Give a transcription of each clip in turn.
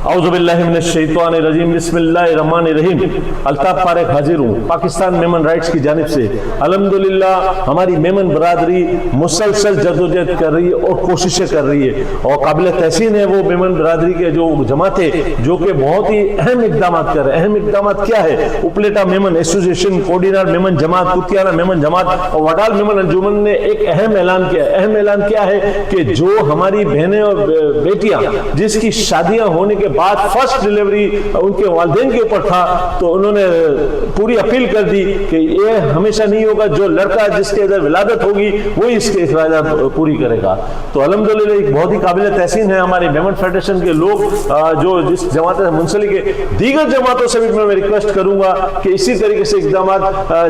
औज़ुबिल्लाहि मिनश्शैतानिर्रजीम बिस्मिल्लाहिर्रहमानिर्रहीम। अल्ताफ फारिक हाजिर हूँ पाकिस्तान मेमन राइट्स की जानिब से। अल्हम्दुलिल्लाह हमारी मेमन बरादरी मुसलसल जदोजहद कर रही है और कोशिशें कर रही है, और काबिल तहसीन है वो मेमन बरादरी के जो जमातें जो कि बहुत ही अहम इकदाम कर रहे हैं। अहम इकदाम क्या है? उपलेटा मेमन एसोसिएशन, कोडिनार मेमन जमात, कुतियाना मेमन जमात और वडाल मेमन अंजुमन ने एक अहम ऐलान किया। अहम ऐलान क्या है कि जो हमारी बहनें और बेटियां जिसकी शादियां होने के बाद फर्स्ट डिलीवरी उनके वालिदैन के ऊपर था, तो उन्होंने पूरी अपील कर दी कि ये हमेशा नहीं होगा, जो लड़का जिसके इधर विलादत होगी वही इसके अखराजात पूरी करेगा। तो अल्हम्दुलिल्लाह एक बहुत ही काबिल तहसीन है हमारे मेमन फेडरेशन के लोग जो जिस जमात से मुंसलिक है, दीगर जमातों से भी मैं रिक्वेस्ट करूंगा कि इसी तरीके से इकदाम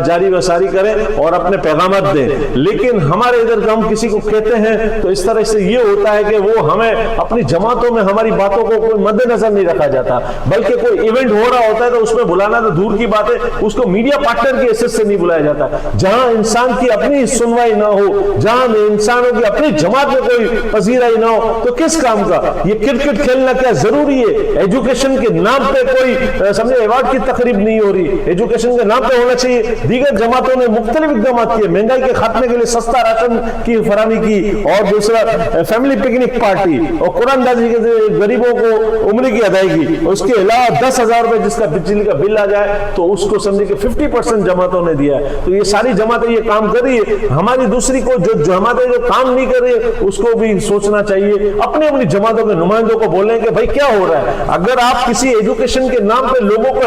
जारी व सारी करें और अपने पैगाम दें। लेकिन हमारे इधर हम किसी को कहते हैं तो इस तरह से ये होता है कि वो हमें अपनी जमातों में हमारी बातों को कोई मद्देनजर नहीं रखा जाता, बल्कि कोई इवेंट हो रहा होता है तो उसमें बुलाना तो दूर की बात है, उसको मीडिया पार्टनर की हैसियत से नहीं बुलाया जाता। जहां इंसान की अपनी सुनवाई ना हो, जहां इंसानों की अपनी जमात में कोई पजीराई ना हो, तो किस काम का? ये क्रिकेट खेलना क्या जरूरी है? एजुकेशन के नाम पे कोई समझे अवार्ड की तकरीब नहीं हो रही, एजुकेशन के नाम पे होना चाहिए। दीगर जमातों ने मुख्तलिफ इक़दाम किए, महंगाई के खात्मे के लिए सस्ता राशन की फराहमी की, और दूसरा फैमिली पिकनिक पार्टी, और कुरानदाजी के गरीबों को उम्र की अदायगी, उसके अलावा 10,000 रुपए जिसका बिजली का बिल आ जाए तो उसको समझे कि 50% जमातों ने दिया है। तो ये सारी जमातें ये काम कर रही है। हमारी दूसरी को जो जमातें जो काम नहीं कर रही है उसको भी सोचना चाहिए, अपनी अपनी जमातों के नुमाइंदों को बोलें कि भाई क्या हो रहा है। अगर आप किसी एजुकेशन के नाम पे लोगों को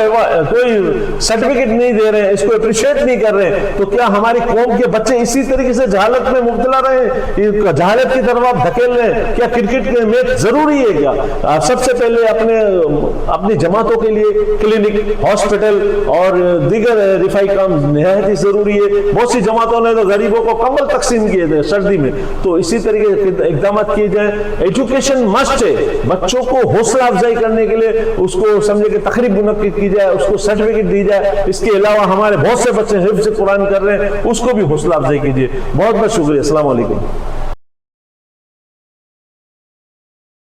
कोई सर्टिफिकेट नहीं दे रहे हैं, इसको अप्रिशिएट नहीं कर रहे हैं, तो क्या हमारी कौम के बच्चे इसी तरीके से जहालत में मुब्तला रहे, जहालत की तरफ आप धकेल रहे हैं? क्या क्रिकेट के मैच जरूरी है क्या? सबसे पहले अपनी जमातों के लिए क्लिनिक, हॉस्पिटल और दीगर रिफाई काम निहायत ही जरूरी है। बहुत सी जमातों ने तो गरीबों को कंबल तकसीम किए थे सर्दी में, तो इसी तरीके के इकदाम किए जाए। एजुकेशन मस्ट है, बच्चों को हौसला अफजाई करने के लिए उसको समझे कि तकरीब मुनक्किद की जाए, उसको सर्टिफिकेट दी जाए। इसके अलावा हमारे बहुत से बच्चे हिफ्ज़ कुरान कर रहे हैं, उसको भी हौसला अफजाई कीजिए। बहुत बहुत शुक्रिया। अस्सलाम वालेकुम।